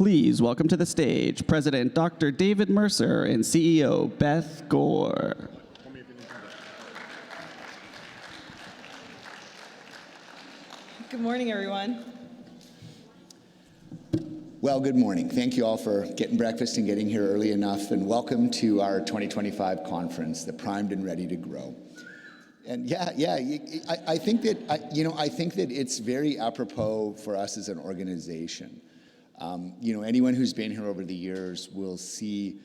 please welcome to the stage President Dr. David Mercer and CEO Beth Gore. Good morning, everyone. Well, good morning. Thank you all for getting breakfast and getting here early enough, and welcome to our 2025 conference, the Primed and Ready to Grow. And I think that it's very apropos for us as an organization. Anyone who's been here over the years will see,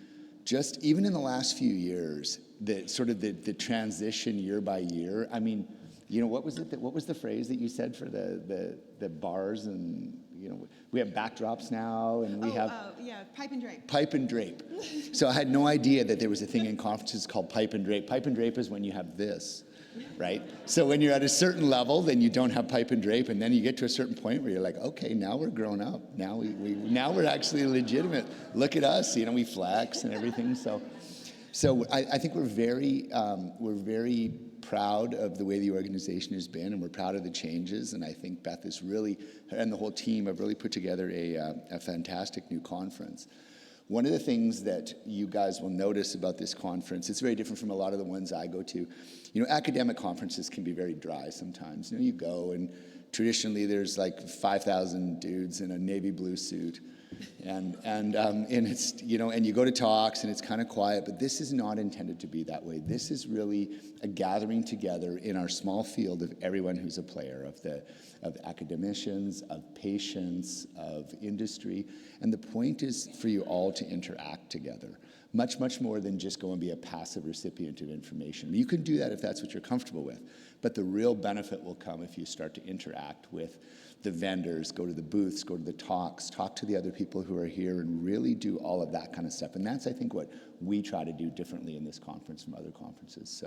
just even in the last few years, the transition year by year. I mean, what was the phrase that you said for the bars? And we have backdrops now, and we have pipe and drape. Pipe and drape. So I had no idea that there was a thing in conferences called pipe and drape. Pipe and drape is when you have this, right? So when you're at a certain level, then you don't have pipe and drape, and then you get to a certain point where you're like, okay, now we're grown up. Now now we're actually legitimate. Look at us, we flex and everything. So I think we're very proud of the way the organization has been, and we're proud of the changes. And I think Beth is really, and the whole team have really put together a fantastic new conference. One of the things that you guys will notice about this conference, it's very different from a lot of the ones I go to. Academic conferences can be very dry sometimes. You go, and traditionally there's like 5,000 dudes in a navy blue suit. And it's, and you go to talks and it's kind of quiet, but this is not intended to be that way. This is really a gathering together in our small field of everyone who's a player, of academicians, of patients, of industry. And the point is for you all to interact together, much, much more than just go and be a passive recipient of information. You can do that if that's what you're comfortable with, but the real benefit will come if you start to interact with the vendors, go to the booths, go to the talks, talk to the other people who are here, and really do all of that kind of stuff. And that's, I think, what we try to do differently in this conference from other conferences.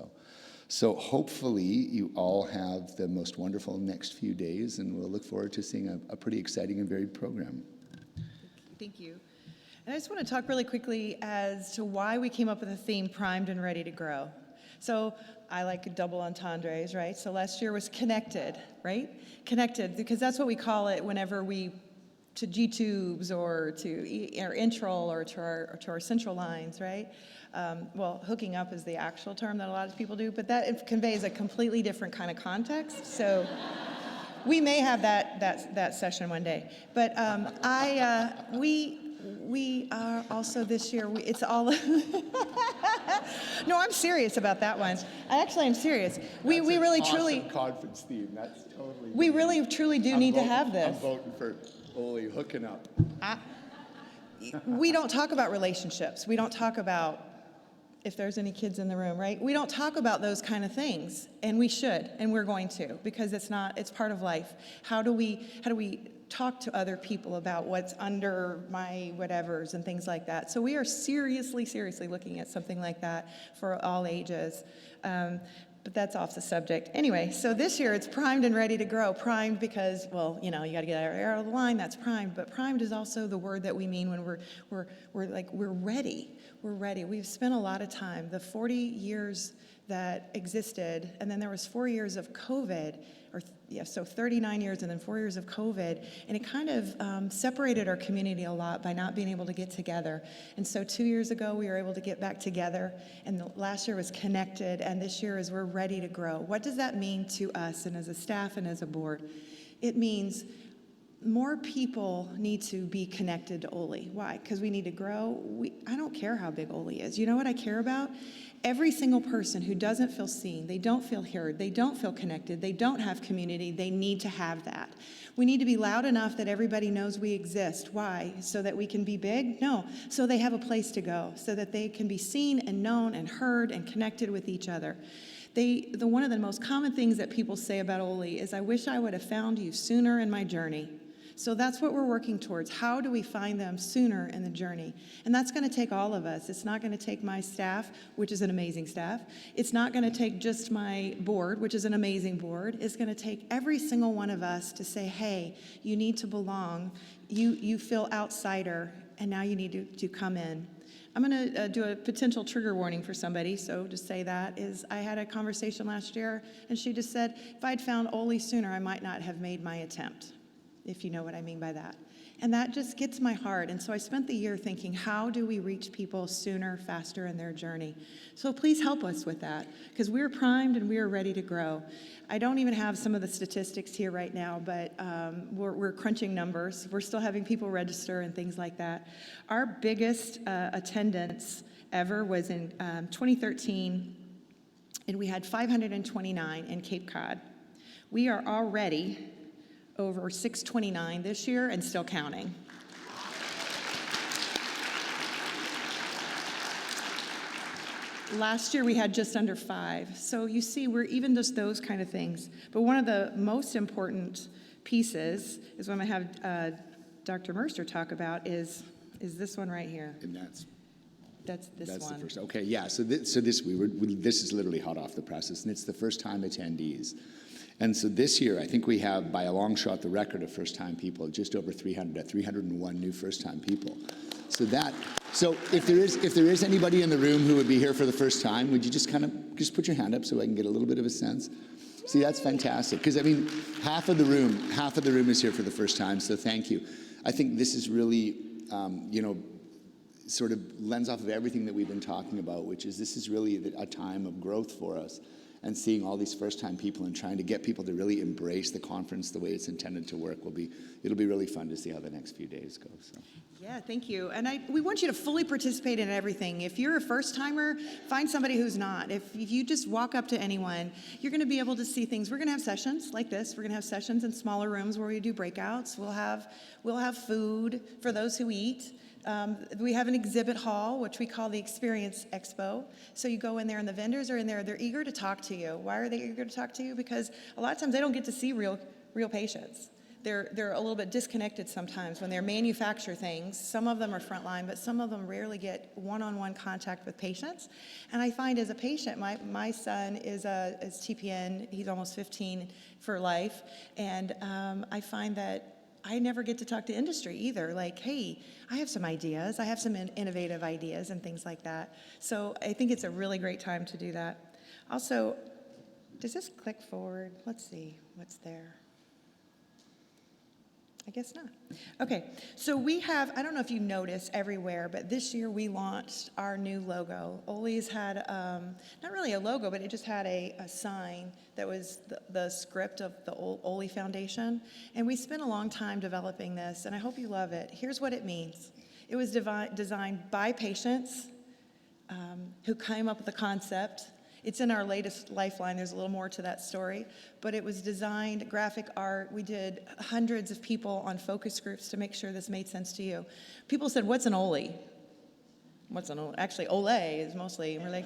So hopefully you all have the most wonderful next few days, and we'll look forward to seeing a pretty exciting and varied program. Thank you. And I just want to talk really quickly as to why we came up with the theme Primed and Ready to Grow. So I like double entendres, right? So last year was connected, right? Connected, because that's what we call it whenever we, to G-tubes or to our intral or to our central lines, right? Well, hooking up is the actual term that a lot of people do, but that conveys a completely different kind of context. So we may have that session one day. But we are also this year, it's all, no, I'm serious about that one. I actually am serious. We really awesome truly, conference theme. That's totally. We really truly do need to have this. I'm voting for Oley hooking up. We don't talk about relationships. We don't talk about, if there's any kids in the room, right? We don't talk about those kind of things, and we should, and we're going to, because it's part of life. How do we talk to other people about what's under my whatevers and things like that? So we are seriously looking at something like that for all ages. But that's off the subject. Anyway, so this year it's primed and ready to grow. Primed because, well, you got to get our air out of the line, that's primed. But primed is also the word that we mean when we're ready. We're ready. We've spent a lot of time. The 40 years that existed, and then there was 4 years of COVID, so 39 years and then 4 years of COVID, and it kind of separated our community a lot by not being able to get together. And so 2 years ago, we were able to get back together, and last year was connected, and this year is we're ready to grow. What does that mean to us and as a staff and as a board? It means more people need to be connected to Oley. Why? Because we need to grow. I don't care how big Oley is. You know what I care about? Every single person who doesn't feel seen, they don't feel heard, they don't feel connected, they don't have community, they need to have that. We need to be loud enough that everybody knows we exist. Why? So that we can be big? No. So they have a place to go, so that they can be seen and known and heard and connected with each other. One of the most common things that people say about Oley is, I wish I would have found you sooner in my journey. So that's what we're working towards. How do we find them sooner in the journey? And that's going to take all of us. It's not going to take my staff, which is an amazing staff. It's not going to take just my board, which is an amazing board. It's going to take every single one of us to say, hey, you need to belong. You feel outsider, and now you need to come in. I'm going to do a potential trigger warning for somebody, so just say that, is I had a conversation last year, and she just said, if I'd found Oley sooner, I might not have made my attempt. if you know what I mean by that. And that just gets my heart. And so I spent the year thinking, how do we reach people sooner, faster in their journey? So please help us with that, because we're primed and we are ready to grow. I don't even have some of the statistics here right now, but we're crunching numbers. We're still having people register and things like that. Our biggest attendance ever was in 2013, and we had 529 in Cape Cod. We are already over 629 this year and still counting. Last year we had just under 5. So you see, we're even just those kind of things. But one of the most important pieces is what I have Dr. Mercer talk about is this one right here. And that's this one. the first. Okay, yeah. So this is literally hot off the presses, and it's the first time attendees. And so this year, I think we have, by a long shot, the record of first-time people, just over 301 new first-time people. So if there is anybody in the room who would be here for the first time, would you just put your hand up so I can get a little bit of a sense? See, that's fantastic, because I mean, half of the room is here for the first time. So thank you. I think this is really, sort of lends off of everything that we've been talking about, which is this is really a time of growth for us. And seeing all these first-time people and trying to get people to really embrace the conference the way it's intended to work it'll be really fun to see how the next few days go. So. Yeah, thank you. And we want you to fully participate in everything. If you're a first-timer, find somebody who's not. If you just walk up to anyone, you're going to be able to see things. We're going to have sessions like this. We're going to have sessions in smaller rooms where we do breakouts. We'll have food for those who eat. We have an exhibit hall, which we call the Experience Expo. So you go in there and the vendors are in there. They're eager to talk to you. Why are they eager to talk to you? Because a lot of times they don't get to see real patients. They're a little bit disconnected sometimes when they manufacture things. Some of them are frontline, but some of them rarely get one-on-one contact with patients. And I find as a patient, my son is TPN. He's almost 15 for life. And I find that I never get to talk to industry either. Like, hey, I have some ideas. I have some innovative ideas and things like that. So I think it's a really great time to do that. Also, does this click forward? Let's see what's there. I guess not. Okay, so we have, I don't know if you notice everywhere, but this year we launched our new logo. Oley's had, not really a logo, but it just had a sign that was the script of the Oley Foundation. And we spent a long time developing this, and I hope you love it. Here's what it means. It was designed by patients who came up with the concept. It's in our latest Lifeline. There's a little more to that story. But it was designed, graphic art. We did hundreds of people on focus groups to make sure this made sense to you. People said, what's an Oley? What's an Oley? Actually, Oley is mostly, and we're like,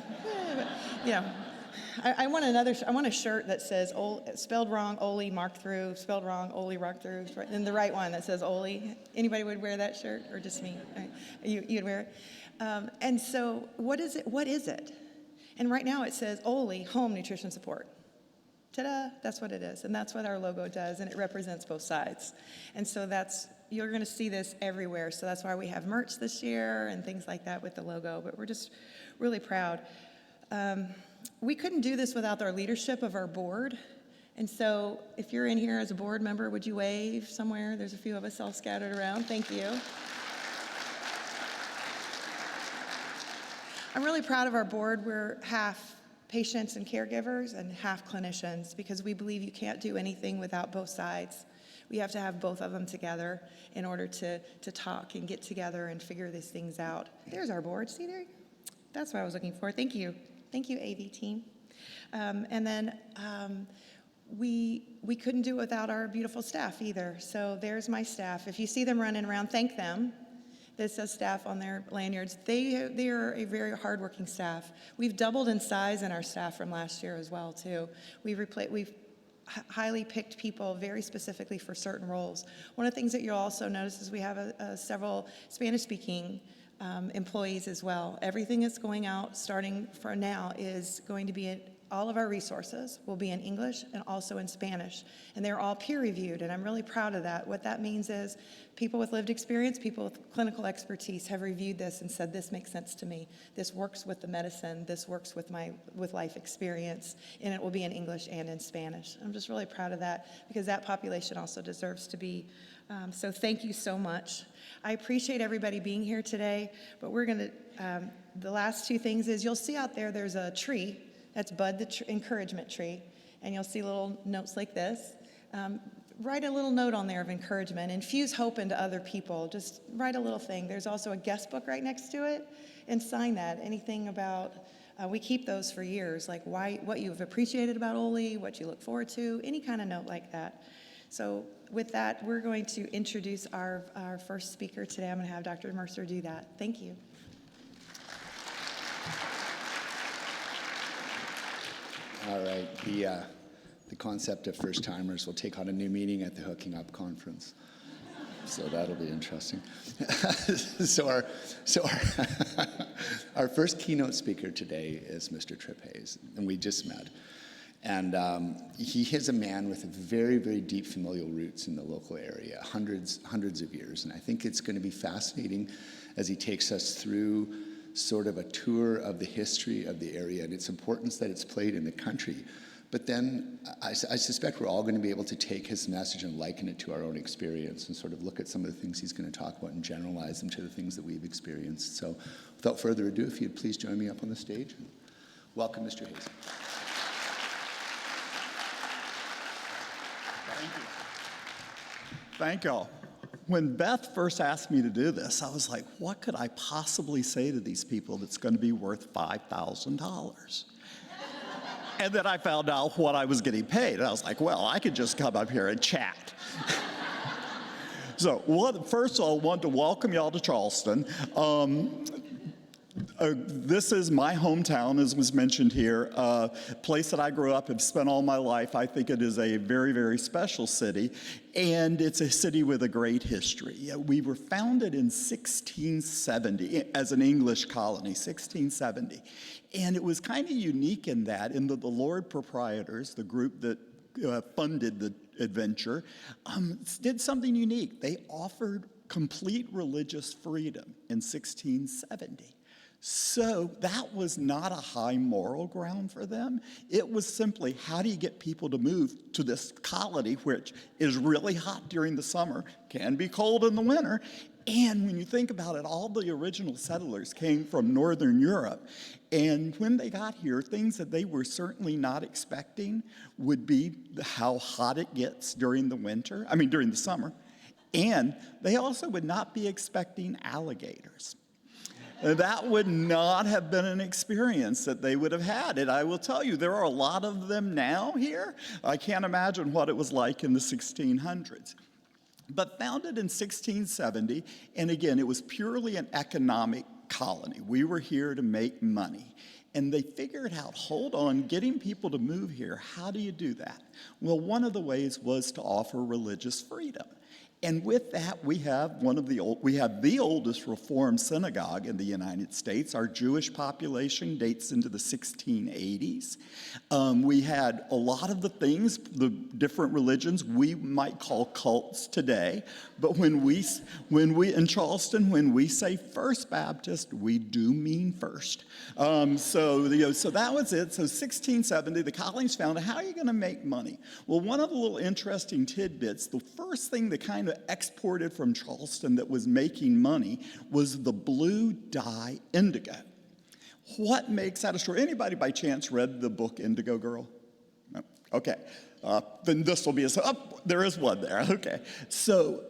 but, you know. I want a shirt that says, spelled wrong, Oley, marked through, spelled wrong, Oley, marked through, and the right one that says Oley. Anybody would wear that shirt, or just me? Right. You'd wear it? And so what is it? What is it? And right now it says Oley, Home Nutrition Support. Ta-da, that's what it is. And that's what our logo does, and it represents both sides. And so you're gonna see this everywhere. So that's why we have merch this year and things like that with the logo, but we're just really proud. We couldn't do this without our leadership of our board. And so if you're in here as a board member, would you wave somewhere? There's a few of us all scattered around. Thank you. I'm really proud of our board. We're half patients and caregivers and half clinicians, because we believe you can't do anything without both sides. We have to have both of them together in order to talk and get together and figure these things out. There's our board. See there? That's what I was looking for. Thank you. Thank you, AV team. And then we couldn't do it without our beautiful staff either. So there's my staff. If you see them running around, thank them. This says staff on their lanyards. They are a very hardworking staff. We've doubled in size in our staff from last year as well, too. We've highly picked people very specifically for certain roles. One of the things that you'll also notice is we have several Spanish-speaking employees as well. Everything that's going out starting from now is going to be all of our resources will be in English and also in Spanish. And they're all peer-reviewed, and I'm really proud of that. What that means is people with lived experience, people with clinical expertise have reviewed this and said, this makes sense to me. This works with the medicine. This works with with life experience. And it will be in English and in Spanish. I'm just really proud of that, because that population also deserves to be So thank you so much. I appreciate everybody being here today, but we're going to, the last two things is you'll see out there there's a tree, that's Bud the encouragement tree, and you'll see little notes like this. Write a little note on there of encouragement. Infuse hope into other people. Just write a little thing. There's also a guest book right next to it, and sign that. Anything about, we keep those for years, like what you've appreciated about Oley, what you look forward to, any kind of note like that. So with that, we're going to introduce our first speaker today. I'm going to have Dr. Mercer do that. Thank you. All right. The concept of first-timers will take on a new meaning at the Hooking Up Conference. So that'll be interesting. Our first keynote speaker today is Mr. Tripp Hays, and we just met. And he is a man with very, very deep familial roots in the local area, hundreds of years. And I think it's going to be fascinating as he takes us through sort of a tour of the history of the area and its importance that it's played in the country. But then I suspect we're all going to be able to take his message and liken it to our own experience and sort of look at some of the things he's going to talk about and generalize them to the things that we've experienced. So without further ado, if you'd please join me up on the stage. Welcome, Mr. Hays. Thank you. Thank y'all. When Beth first asked me to do this, I was like, what could I possibly say to these people that's going to be worth $5,000? And then I found out what I was getting paid. And I was like, well, I could just come up here and chat. So first of all, I want to welcome y'all to Charleston. This is my hometown, as was mentioned here, a place that I grew up and spent all my life. I think it is a very, very special city, and it's a city with a great history. We were founded in 1670 as an English colony, 1670. And it was kind of unique in that the Lord Proprietors, the group that funded the adventure, did something unique. They offered complete religious freedom in 1670. So that was not a high moral ground for them. It was simply, how do you get people to move to this colony, which is really hot during the summer, can be cold in the winter, and when you think about it, all the original settlers came from Northern Europe. And when they got here, things that they were certainly not expecting would be how hot it gets during the summer. And they also would not be expecting alligators. That would not have been an experience that they would have had. And I will tell you, there are a lot of them now here. I can't imagine what it was like in the 1600s. But founded in 1670, and again, it was purely an economic colony. We were here to make money. And they figured out, hold on, getting people to move here, how do you do that? Well, one of the ways was to offer religious freedom. And with that, we have the oldest Reformed synagogue in the United States. Our Jewish population dates into the 1680s. We had a lot of the things, the different religions we might call cults today. But when we in Charleston, when we say First Baptist, we do mean first. So that was it. So 1670, the colonies found out, how are you going to make money? Well, one of the little interesting tidbits, the first thing that kind of exported from Charleston that was making money was the blue dye indigo. What makes that a story? Anybody by chance read the book Indigo Girl? No? Okay. Then this will be there is one there. Okay. So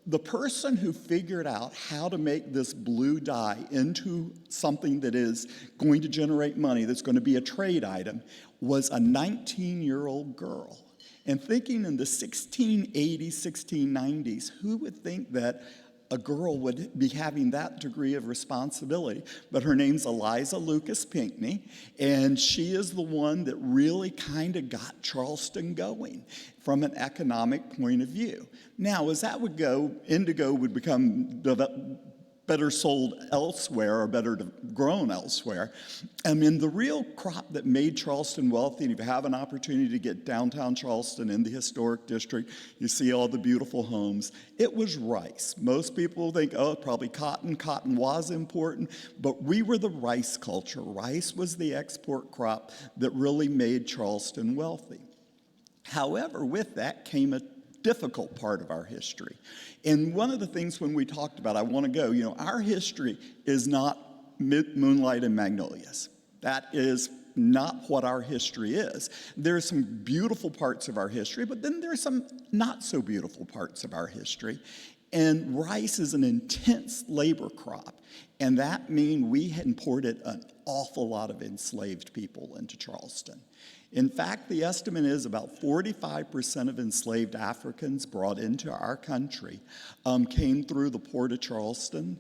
the person who figured out how to make this blue dye into something that is going to generate money, that's going to be a trade item, was a 19-year-old girl. And thinking in the 1680s, 1690s, who would think that a girl would be having that degree of responsibility? But her name's Eliza Lucas Pinckney, and she is the one that really kind of got Charleston going from an economic point of view. Now, as that would go, indigo would become better sold elsewhere or better grown elsewhere. I mean, the real crop that made Charleston wealthy, and if you have an opportunity to get downtown Charleston in the historic district, you see all the beautiful homes, it was rice. Most people think, oh, probably cotton. Cotton was important, but we were the rice culture. Rice was the export crop that really made Charleston wealthy. However, with that came a difficult part of our history. And one of the things when we talked about, I want to go, our history is not moonlight and magnolias. That is not what our history is. There are some beautiful parts of our history, but then there are some not so beautiful parts of our history. And rice is an intense labor crop. And that means we had imported an awful lot of enslaved people into Charleston. In fact, the estimate is about 45% of enslaved Africans brought into our country came through the port of Charleston.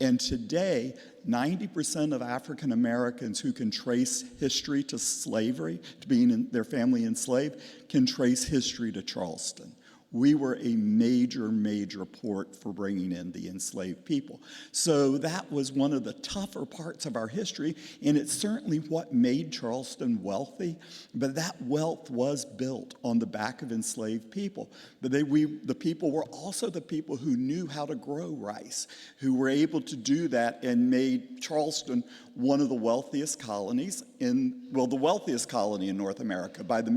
And today, 90% of African Americans who can trace history to slavery, to being their family enslaved, can trace history to Charleston. We were a major, major port for bringing in the enslaved people. So that was one of the tougher parts of our history, and it's certainly what made Charleston wealthy, but that wealth was built on the back of enslaved people. But the people were also the people who knew how to grow rice, who were able to do that and made Charleston one of the wealthiest colonies the wealthiest colony in North America. By the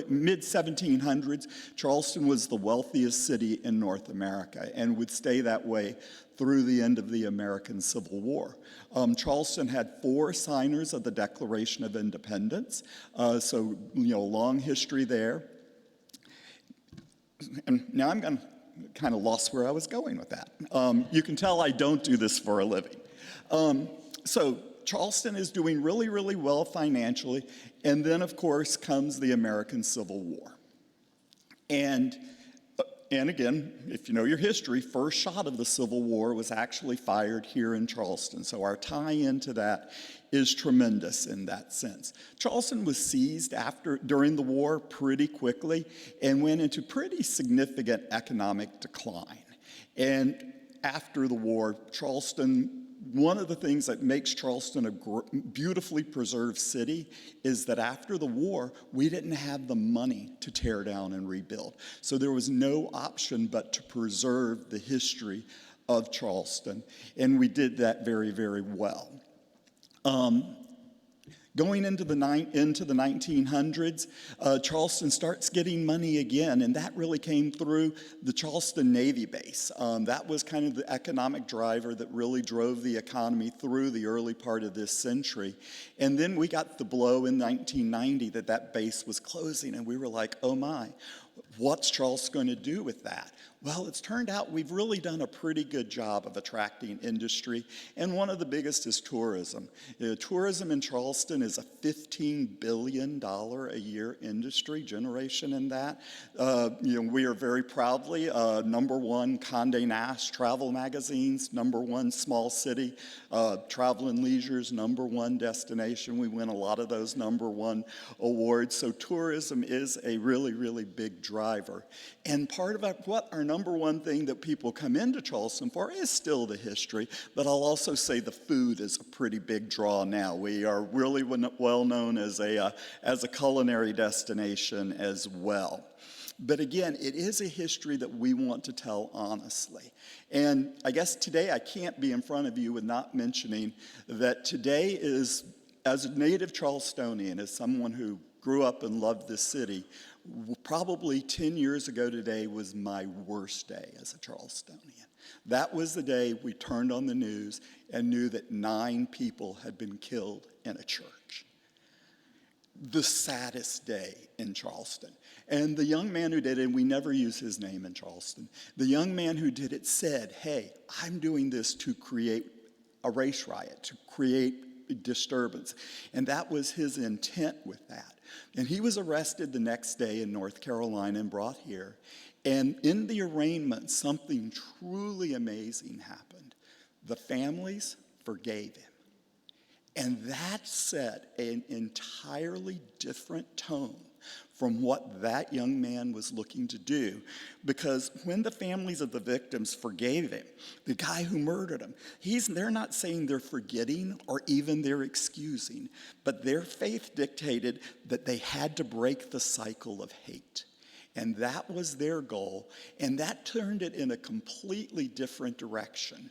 mid-1700s, Charleston was the wealthiest city in North America and would stay that way through the end of the American Civil War. Charleston had 4 signers of the Declaration of Independence, so long history there. And now I'm going to kind of lost where I was going with that. You can tell I don't do this for a living. So Charleston is doing really, really well financially, and then, of course, comes the American Civil War. And again, if you know your history, first shot of the Civil War was actually fired here in Charleston. So our tie-in to that is tremendous in that sense. Charleston was seized during the war pretty quickly and went into pretty significant economic decline. And after the war, one of the things that makes Charleston a beautifully preserved city is that after the war, we didn't have the money to tear down and rebuild. So there was no option but to preserve the history of Charleston, and we did that very, very well. Going into the 1900s, Charleston starts getting money again, and that really came through the Charleston Navy base. That was kind of the economic driver that really drove the economy through the early part of this century. And then we got the blow in 1990 that base was closing, and we were like, oh my, what's Charleston going to do with that? Well, it's turned out we've really done a pretty good job of attracting industry, and one of the biggest is tourism. Tourism in Charleston is a $15 billion a year industry generation in that. We are very proudly #1 Condé Nast Travel Magazine's #1 small city, Travel and Leisure's #1 destination. We win a lot of those #1 awards, so tourism is a really, really big driver. And part of what our #1 thing that people come into Charleston for is still the history, but I'll also say the food is a pretty big draw now. We are really well known as a culinary destination as well. But again, it is a history that we want to tell honestly. And I guess today I can't be in front of you with not mentioning that today is, as a native Charlestonian, as someone who grew up and loved this city, probably 10 years ago today was my worst day as a Charlestonian. That was the day we turned on the news and knew that 9 people had been killed in a church. The saddest day in Charleston. And the young man who did it, and we never use his name in Charleston, the young man who did it said, hey, I'm doing this to create a race riot, to create disturbance. And that was his intent with that. And he was arrested the next day in North Carolina and brought here. And in the arraignment, something truly amazing happened. The families forgave him. And that set an entirely different tone from what that young man was looking to do. Because when the families of the victims forgave him, the guy who murdered him, they're not saying they're forgetting or even they're excusing, but their faith dictated that they had to break the cycle of hate. And that was their goal, and that turned it in a completely different direction.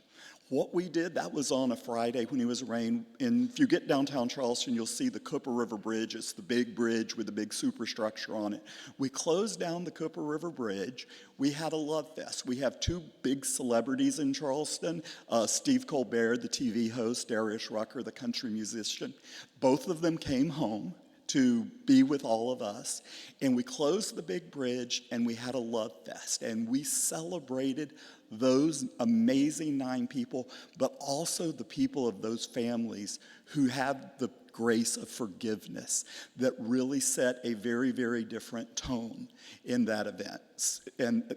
What we did, that was on a Friday when it was rain. And if you get downtown Charleston, you'll see the Cooper River Bridge. It's the big bridge with the big superstructure on it. We closed down the Cooper River Bridge. We had a love fest. We have two big celebrities in Charleston, Steve Colbert, the TV host, Darius Rucker, the country musician. Both of them came home to be with all of us. And we closed the big bridge and we had a love fest. And we celebrated those amazing 9 people, but also the people of those families who have the grace of forgiveness that really set a very, very different tone in that event,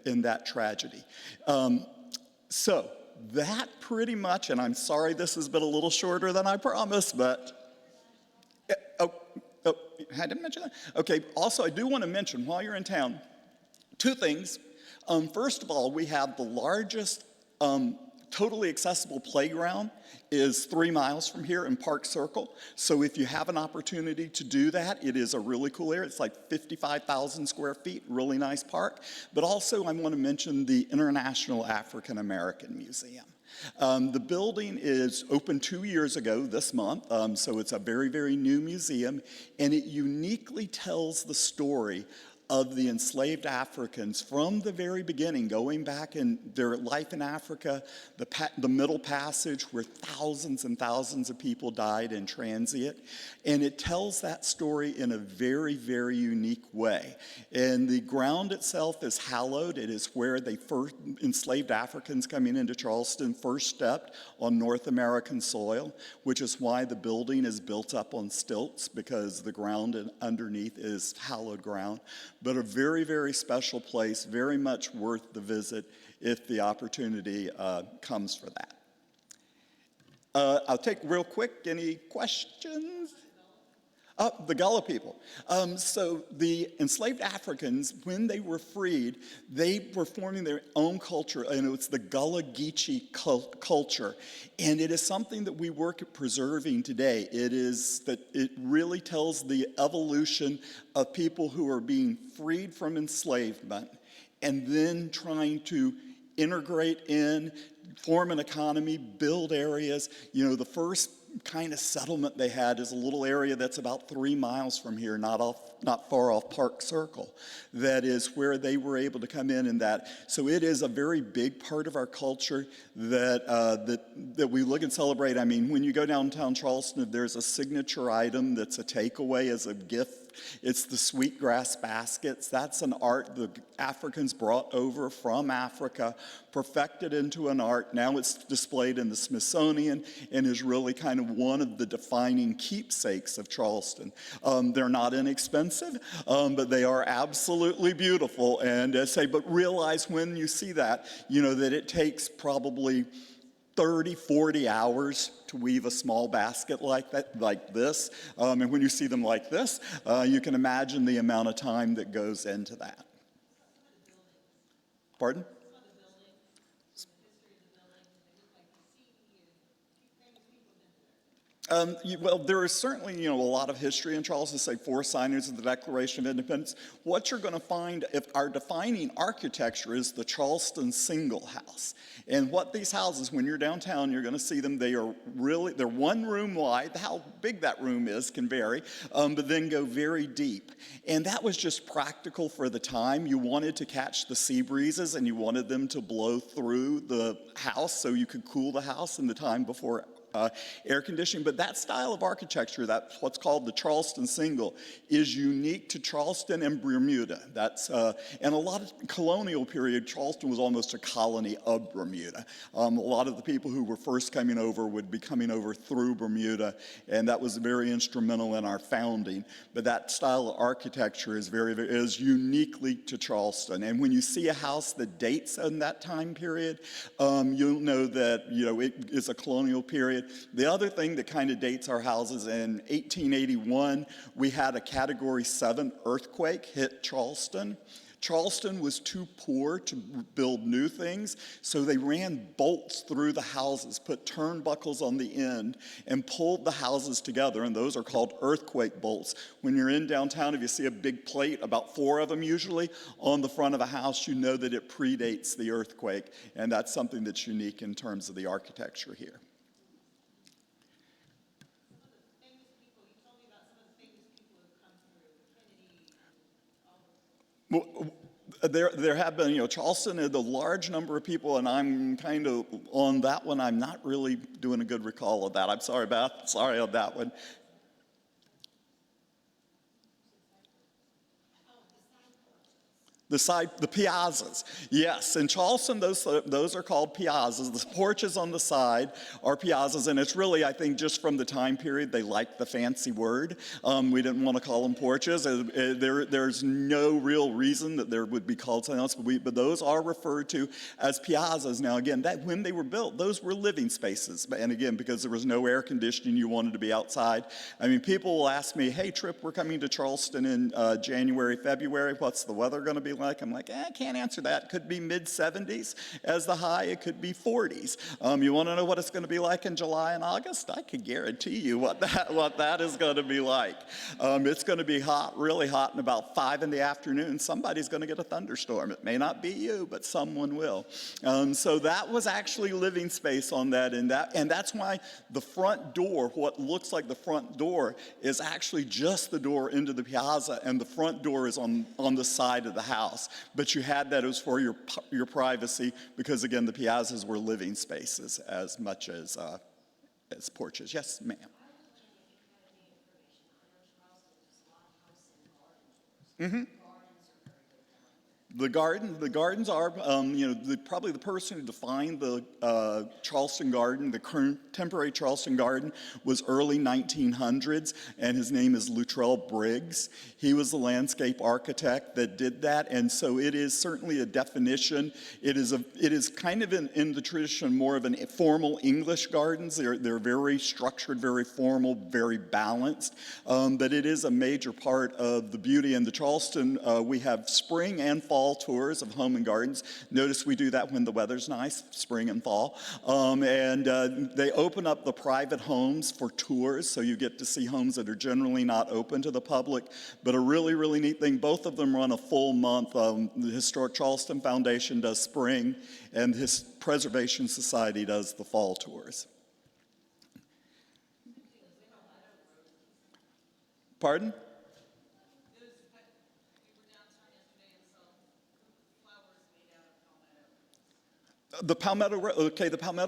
in that tragedy. So that pretty much, and I'm sorry this has been a little shorter than I promised, but, I didn't mention that? Okay, also I do want to mention while you're in town, 2 things. First of all, we have the largest totally accessible playground is 3 miles from here in Park Circle. So if you have an opportunity to do that, it is a really cool area. It's like 55,000 square feet, really nice park. But also I want to mention the International African American Museum. The building is open 2 years ago this month, so it's a very, very new museum, and it uniquely tells the story of the enslaved Africans from the very beginning, going back in their life in Africa, the Middle Passage where thousands and thousands of people died in transit. And it tells that story in a very, very unique way. And the ground itself is hallowed. It is where they first, enslaved Africans coming into Charleston first stepped on North American soil, which is why the building is built up on stilts, because the ground underneath is hallowed ground. But a very, very special place, very much worth the visit if the opportunity comes for that. I'll take real quick, any questions? The Gullah people. So the enslaved Africans, when they were freed, they were forming their own culture, and it's the Gullah Geechee culture. And it is something that we work at preserving today. It is that it really tells the evolution of people who are being freed from enslavement and then trying to integrate in, form an economy, build areas. You know, the first kind of settlement they had is a little area that's about 3 miles from here, not far off Park Circle. That is where they were able to come in and that. So it is a very big part of our culture that we look and celebrate. I mean, when you go downtown Charleston, if there's a signature item that's a takeaway as a gift, it's the sweetgrass baskets. That's an art the Africans brought over from Africa, perfected into an art. Now it's displayed in the Smithsonian and is really kind of one of the defining keepsakes of Charleston. They're not inexpensive, but they are absolutely beautiful. And but realize when you see that, you know, that it takes probably 30, 40 hours to weave a small basket like this. And when you see them like this, you can imagine the amount of time that goes into that. Pardon? Well, there is certainly, a lot of history in Charleston, say 4 signers of the Declaration of Independence. What you're going to find, if our defining architecture is the Charleston single house. And what these houses, when you're downtown, you're going to see them, they're 1 room wide. How big that room is can vary, but then go very deep. And that was just practical for the time. You wanted to catch the sea breezes and you wanted them to blow through the house so you could cool the house in the time before air conditioning. But that style of architecture, that's what's called the Charleston single, is unique to Charleston and Bermuda. That's and a lot of colonial period, Charleston was almost a colony of Bermuda. A lot of the people who were first coming over would be coming over through Bermuda, and that was very instrumental in our founding. But that style of architecture is is uniquely to Charleston. And when you see a house that dates in that time period, you'll know that it is a colonial period. The other thing that kind of dates our houses, in 1881, we had a Category 7 earthquake hit Charleston. Charleston was too poor to build new things, so they ran bolts through the houses, put turnbuckles on the end, and pulled the houses together, and those are called earthquake bolts. When you're in downtown, if you see a big plate, about 4 of them usually, on the front of a house, you know that it predates the earthquake, and that's something that's unique in terms of the architecture here. Well, there have been, Charleston had a large number of people, and I'm kind of on that one. I'm not really doing a good recall of that. I'm sorry on that one. The piazzas, yes. In Charleston, those are called piazzas. The porches on the side are piazzas, and it's really, I think, just from the time period, they liked the fancy word. We didn't want to call them porches. There's no real reason that there would be called something else, but those are referred to as piazzas. Now, again, when they were built, those were living spaces. And again, because there was no air conditioning, you wanted to be outside. I mean, people will ask me, hey, Tripp, we're coming to Charleston in January, February. What's the weather going to be like? I'm like, I can't answer that. It could be mid-70s as the high. It could be 40s. You want to know what it's going to be like in July and August? I can guarantee you what that is going to be like. It's going to be hot, really hot, and about 5 in the afternoon, somebody's going to get a thunderstorm. It may not be you, but someone will. So that was actually living space on that, and that's why the front door, what looks like the front door, is actually just the door into the piazza, and the front door is on the side of the house. But you had that, it was for your privacy, because again, the piazzas were living spaces as much as porches. Yes, ma'am. Mm-hmm. The gardens are, probably the person who defined the Charleston garden, the contemporary Charleston garden, was early 1900s, and his name is Luttrell Briggs. He was the landscape architect that did that, and so it is certainly a definition. It is kind of in the tradition more of a formal English gardens. They're very structured, very formal, very balanced, but it is a major part of the beauty. In the Charleston, we have spring and fall tours of home and gardens. Notice we do that when the weather's nice, spring and fall. They open up the private homes for tours, so you get to see homes that are generally not open to the public. But a really, really neat thing, both of them run a full month. The Historic Charleston Foundation does spring, and his Preservation Society does the fall tours. Pardon? The palmetto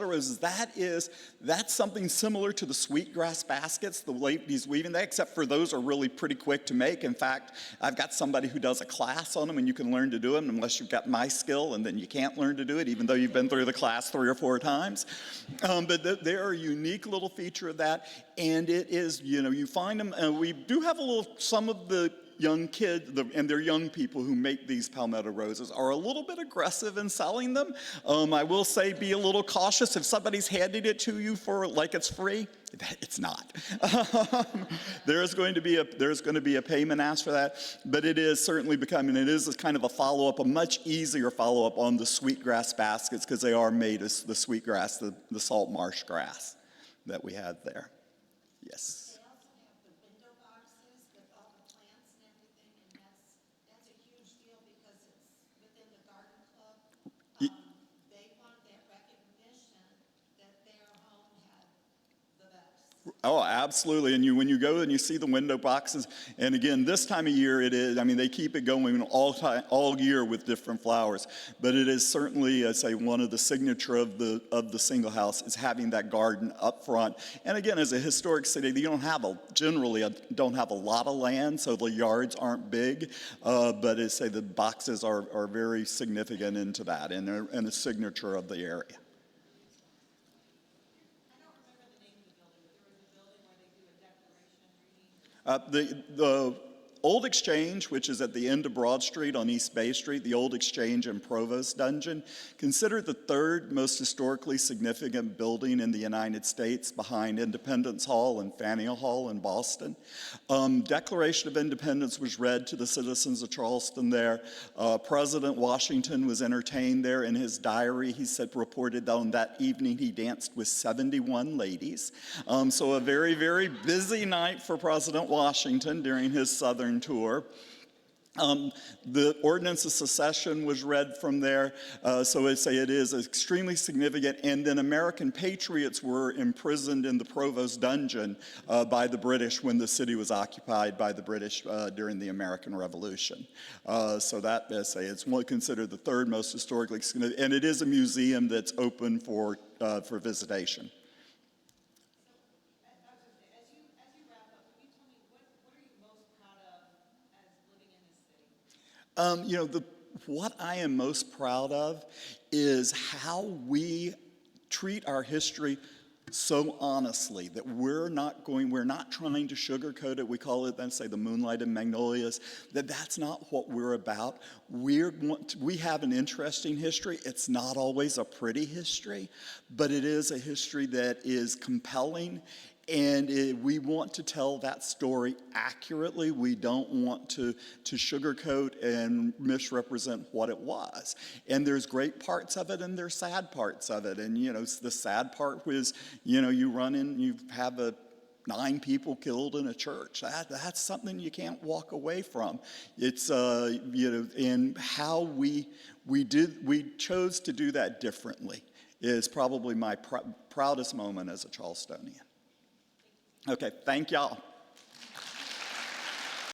roses, that's something similar to the sweetgrass baskets, the ladies weaving that, except for those are really pretty quick to make. In fact, I've got somebody who does a class on them, and you can learn to do them unless you've got my skill, and then you can't learn to do it, even though you've been through the class 3 or 4 times. But they're a unique little feature of that, and it is, you find them, and we do have some of the young kids, and they're young people who make these palmetto roses, are a little bit aggressive in selling them. I will say, be a little cautious. If somebody's handing it to you for like it's free, it's not. There's going to be a payment asked for that, but it is certainly becoming, it is kind of a follow-up, a much easier follow-up on the sweetgrass baskets, because they are made as the sweetgrass, the salt marsh grass that we had there. Yes. Oh, absolutely. And when you go and you see the window boxes, and again, this time of year it is, they keep it going all year with different flowers. But it is certainly, I say, one of the signature of the single house is having that garden up front. And again, as a historic city, you generally don't have a lot of land, so the yards aren't big. But as I say, the boxes are very significant into that, and a signature of the area. Old Exchange, which is at the end of Broad Street on East Bay Street, the Old Exchange and Provost Dungeon, considered the third most historically significant building in the United States behind Independence Hall and Faneuil Hall in Boston. Declaration of Independence was read to the citizens of Charleston there. President Washington was entertained there. In his diary, he said, reported on that evening he danced with 71 ladies. So a very, very busy night for President Washington during his Southern tour. The Ordinance of Secession was read from there, so I'd say it is extremely significant. And then American patriots were imprisoned in the Provost Dungeon by the British when the city was occupied by the British during the American Revolution. So that, I say, it's considered the third most historically significant, and it is a museum that's open for visitation. What I am most proud of is how we treat our history so honestly, that we're not trying to sugarcoat it. We call it, then say, the moonlight and magnolias. That's not what we're about. We have an interesting history. It's not always a pretty history, but it is a history that is compelling. And we want to tell that story accurately. We don't want to sugarcoat and misrepresent what it was. And there's great parts of it, and there's sad parts of it. And, the sad part was, you run in, you have 9 people killed in a church. That's something you can't walk away from. It's, and how we chose to do that differently is probably my proudest moment as a Charlestonian. Okay, thank y'all.